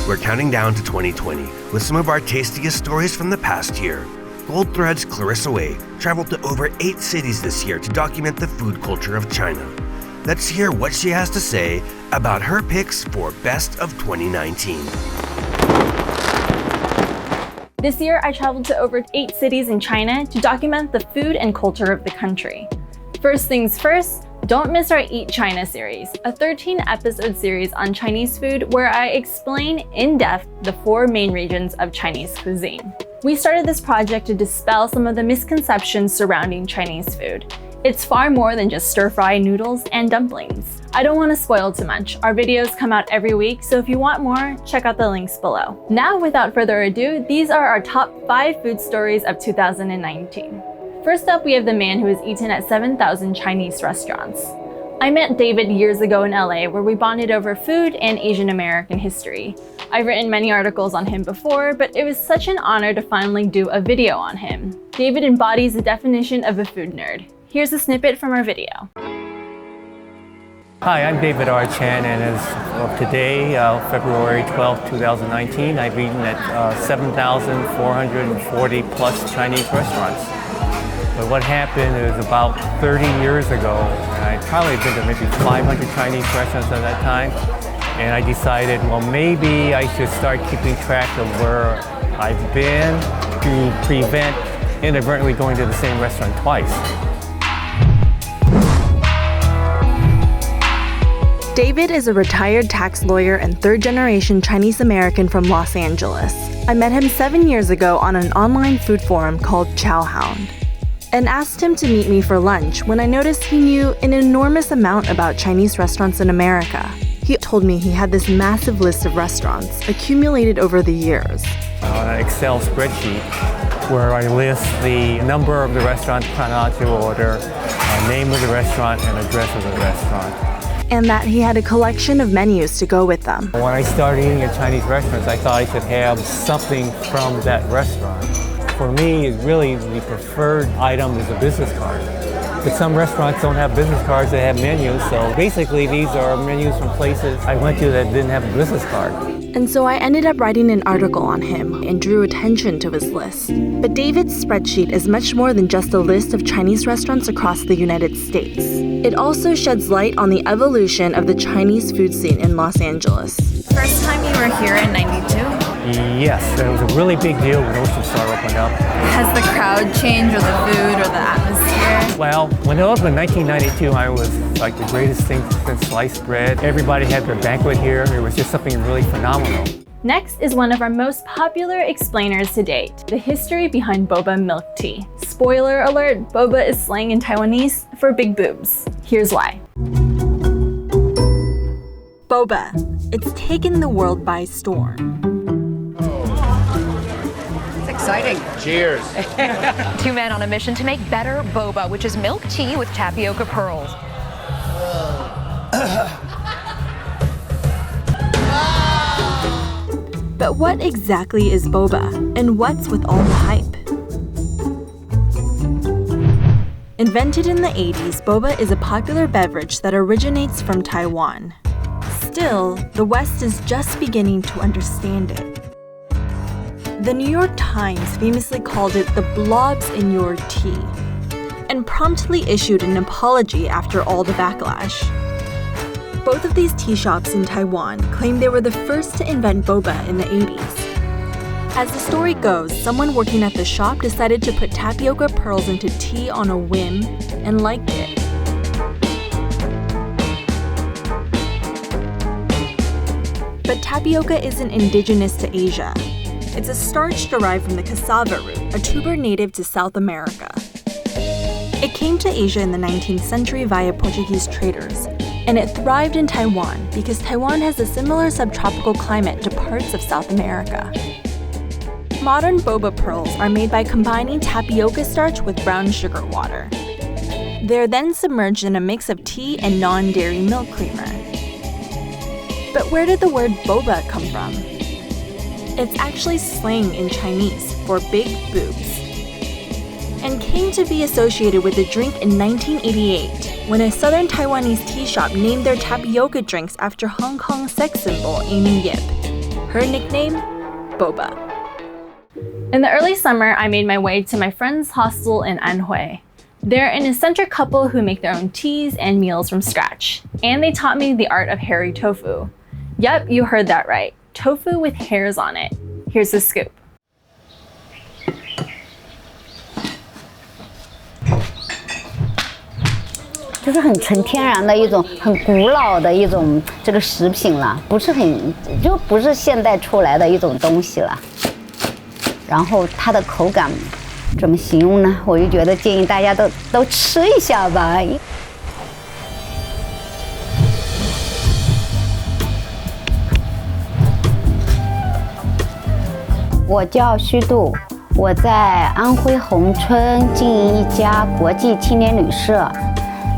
We're counting down to 2020 with some of our tastiest stories from the past year. Goldthread's Clarissa Wei traveled to over 8 cities this year to document the food culture of China. Let's hear what she has to say about her picks for Best of 2019. This year, I traveled to over 8 cities in China to document the food and culture of the country. First things first, don't miss our Eat China series, a 13-episode series on Chinese food where I explain in depth the 4 main regions of Chinese cuisine. We started this project to dispel some of the misconceptions surrounding Chinese food. It's far more than just stir-fry noodles and dumplings. I don't want to spoil too much. Our videos come out every week, so if you want more, check out the links below. Now, without further ado, these are our top 5 food stories of 2019. First up, we have the man who has eaten at 7,000 Chinese restaurants. I met David years ago in LA where we bonded over food and Asian American history. I've written many articles on him before, but it was such an honor to finally do a video on him. David embodies the definition of a food nerd. Here's a snippet from our video. Hi, I'm David R. Chan, and as of today, February 12, 2019, I've eaten at 7,440 plus Chinese restaurants. But what happened is about 30 years ago, I'd probably been to maybe 500 Chinese restaurants at that time, and I decided, well, maybe I should start keeping track of where I've been to prevent inadvertently going to the same restaurant twice. David is a retired tax lawyer and third-generation Chinese American from Los Angeles. I met him 7 years ago on an online food forum called Chowhound, and asked him to meet me for lunch when I noticed he knew an enormous amount about Chinese restaurants in America. He told me he had this massive list of restaurants accumulated over the years. On an Excel spreadsheet where I list the number of the restaurant chronological order, name of the restaurant, and address of the restaurant. And that he had a collection of menus to go with them. When I started eating at Chinese restaurants, I thought I should have something from that restaurant. For me, really the preferred item is a business card. But some restaurants don't have business cards, they have menus. So basically these are menus from places I went to that didn't have a business card. And so I ended up writing an article on him and drew attention to his list. But David's spreadsheet is much more than just a list of Chinese restaurants across the United States. It also sheds light on the evolution of the Chinese food scene in Los Angeles. First time you were here in '92? Yes, it was a really big deal when Ocean Star opened up. Has the crowd changed, or the food, or the atmosphere? Well, when it opened in 1992, I was like the greatest thing since sliced bread. Everybody had their banquet here. It was just something really phenomenal. Next is one of our most popular explainers to date, the history behind boba milk tea. Spoiler alert, boba is slang in Taiwanese for big boobs. Here's why. Boba. It's taken the world by storm. Exciting. Cheers. 2 men on a mission to make better boba, which is milk tea with tapioca pearls. But what exactly is boba, and what's with all the hype? Invented in the 80s, boba is a popular beverage that originates from Taiwan. Still, the West is just beginning to understand it. The New York Times famously called it the blobs in your tea, and promptly issued an apology after all the backlash. Both of these tea shops in Taiwan claim they were the first to invent boba in the 80s. As the story goes, someone working at the shop decided to put tapioca pearls into tea on a whim and liked it. But tapioca isn't indigenous to Asia. It's a starch derived from the cassava root, a tuber native to South America. It came to Asia in the 19th century via Portuguese traders, and it thrived in Taiwan because Taiwan has a similar subtropical climate to parts of South America. Modern boba pearls are made by combining tapioca starch with brown sugar water. They're then submerged in a mix of tea and non-dairy milk creamer. But where did the word boba come from? It's actually slang in Chinese for big boobs, and came to be associated with the drink in 1988 when a southern Taiwanese tea shop named their tapioca drinks after Hong Kong sex symbol Amy Yip. her nickname, Boba. In the early summer, I made my way to my friend's hostel in Anhui. They're an eccentric couple who make their own teas and meals from scratch, and they taught me the art of hairy tofu. Yep, you heard that right. Tofu with hairs on it. Here's the scoop. 就是很纯天然的一种很古老的一种这个食品了，不是现代出来的一种东西了。然后它的口感怎么形容呢？我就觉得建议大家都吃一下吧。我叫虚度，我在安徽宏春经营一家国际青年旅社。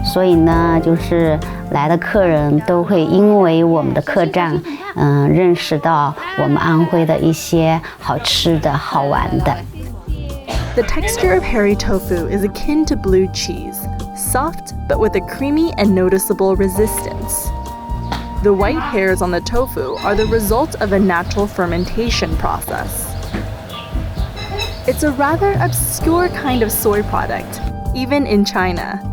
所以呢，就是来的客人都会因为我们的客栈，认识到我们安徽的一些好吃的好玩的。 The texture of hairy tofu is akin to blue cheese, soft but with a creamy and noticeable resistance. The white hairs on the tofu are the result of a natural fermentation process. It's a rather obscure kind of soy product, even in China.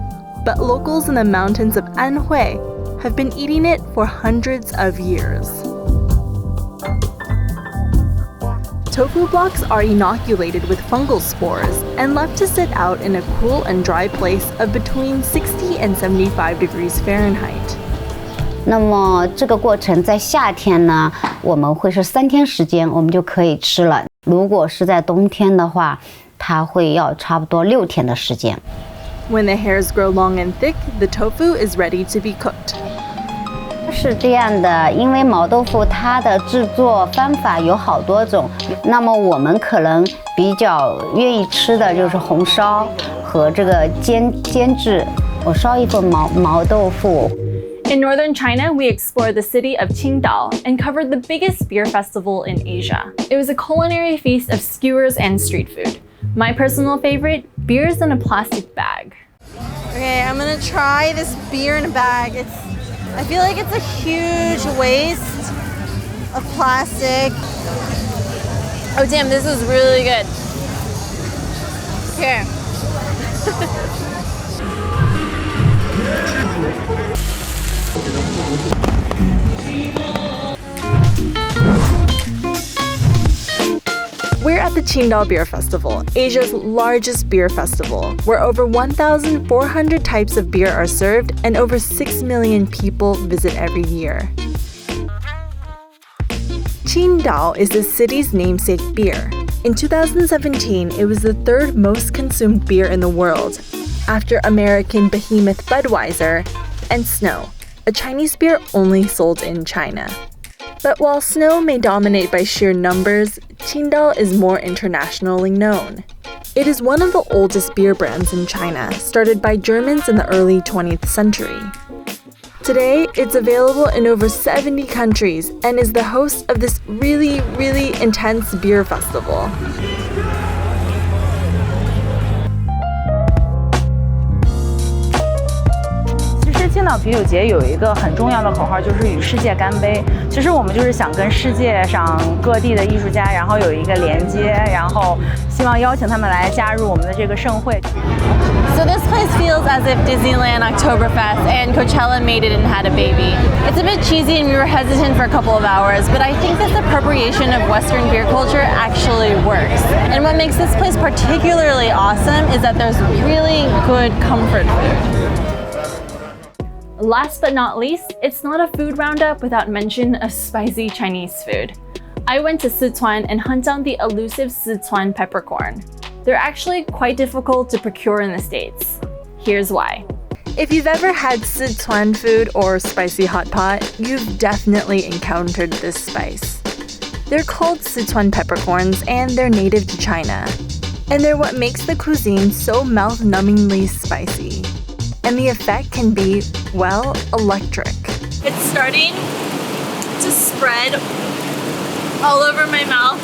But locals in the mountains of Anhui have been eating it for hundreds of years. Tofu blocks are inoculated with fungal spores and left to sit out in a cool and dry place of between 60 and 75 degrees Fahrenheit. 那么这个过程在夏天呢，我们会是3天时间，我们就可以吃了。如果是在冬天的话，它会要差不多6天的时间。 When the hairs grow long and thick, the tofu is ready to be cooked. 是这样的，因为毛豆腐它的制作方法有好多种，那么我们可能比较愿意吃的就是红烧和这个煎制。我烧一份毛豆腐。 In northern China, we explored the city of Qingdao and covered the biggest beer festival in Asia. It was a culinary feast of skewers and street food. My personal favorite, beers in a plastic bag. Okay, I'm gonna try this beer in a bag. I feel like it's a huge waste of plastic. Oh damn, this is really good. Here. We're at the Qingdao Beer Festival, Asia's largest beer festival, where over 1,400 types of beer are served and over 6 million people visit every year. Qingdao is the city's namesake beer. In 2017, it was the 3rd most consumed beer in the world, after American behemoth Budweiser and Snow, a Chinese beer only sold in China. But while Snow may dominate by sheer numbers, Qingdao is more internationally known. It is one of the oldest beer brands in China, started by Germans in the early 20th century. Today, it's available in over 70 countries and is the host of this really, really intense beer festival. 青岛啤酒节有一个很重要的口号，就是与世界干杯。其实我们就是想跟世界上各地的艺术家，然后有一个连接，然后希望邀请他们来加入我们的这个盛会。So this place feels as if Disneyland, Oktoberfest, and Coachella made it and had a baby. It's a bit cheesy and we were hesitant for a couple of hours, but I think this appropriation of Western beer culture actually works. And what makes this place particularly awesome is that there's really good comfort food. Last but not least, it's not a food roundup without mention of spicy Chinese food. I went to Sichuan and hunt down the elusive Sichuan peppercorn. They're actually quite difficult to procure in the States. Here's why. If you've ever had Sichuan food or spicy hot pot, you've definitely encountered this spice. They're called Sichuan peppercorns and they're native to China. And they're what makes the cuisine so mouth-numbingly spicy. And the effect can be, well, electric. It's starting to spread all over my mouth.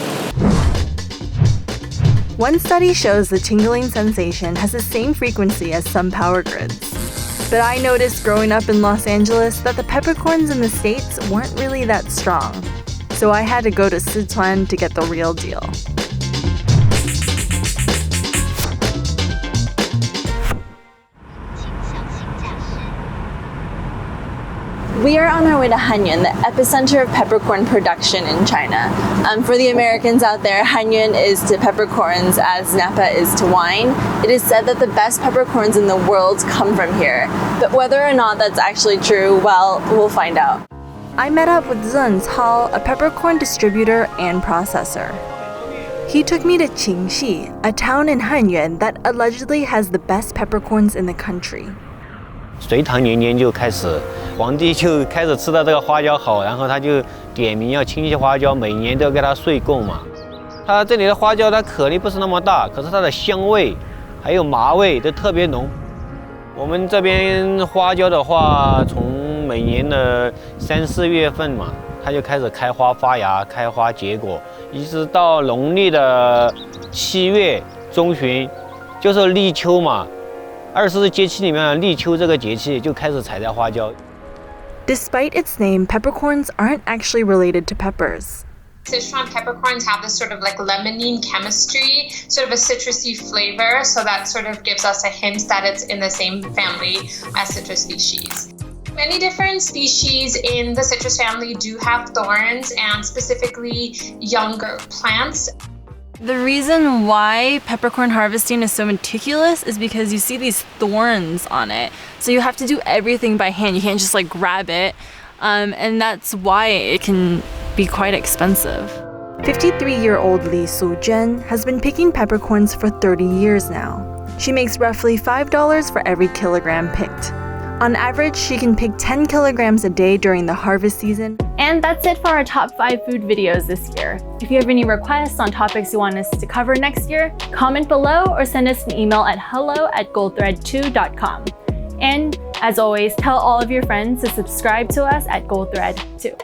One study shows the tingling sensation has the same frequency as some power grids. But I noticed growing up in Los Angeles that the peppercorns in the States weren't really that strong. so I had to go to Sichuan to get the real deal. We are on our way to Hanyuan, the epicenter of peppercorn production in China. For the Americans out there, Hanyuan is to peppercorns as Napa is to wine. It is said that the best peppercorns in the world come from here. But whether or not that's actually true, well, we'll find out. I met up with Tsingtao, a peppercorn distributor and processor. He took me to Qingxi, a town in Hanyuan that allegedly has the best peppercorns in the country. 隋唐年间就开始，皇帝就开始吃到这个花椒好，然后他就点名要清洗花椒，每年都给他税贡嘛。它这里的花椒它颗粒不是那么大，可是它的香味还有麻味都特别浓。我们这边花椒的话，从每年的3、4月份嘛，它就开始开花发芽、开花结果，一直到农历的7月中旬，就是立秋嘛。24节气里面的立秋这个节气就开始采摘花椒。Despite its name, peppercorns aren't actually related to peppers. Sichuan peppercorns have this sort of like lemonine chemistry, sort of a citrusy flavor, so that sort of gives us a hint that it's in the same family as citrus species. Many different species in the citrus family do have thorns, and specifically younger plants. The reason why peppercorn harvesting is so meticulous is because you see these thorns on it. So you have to do everything by hand. You can't just like grab it. And that's why it can be quite expensive. 53-year-old Li Suzhen has been picking peppercorns for 30 years now. She makes roughly $5 for every kilogram picked. On average, she can pick 10 kilograms a day during the harvest season. And that's it for our top 5 food videos this year. If you have any requests on topics you want us to cover next year, comment below or send us an email at hello@goldthread2.com. And as always, tell all of your friends to subscribe to us at Goldthread 2.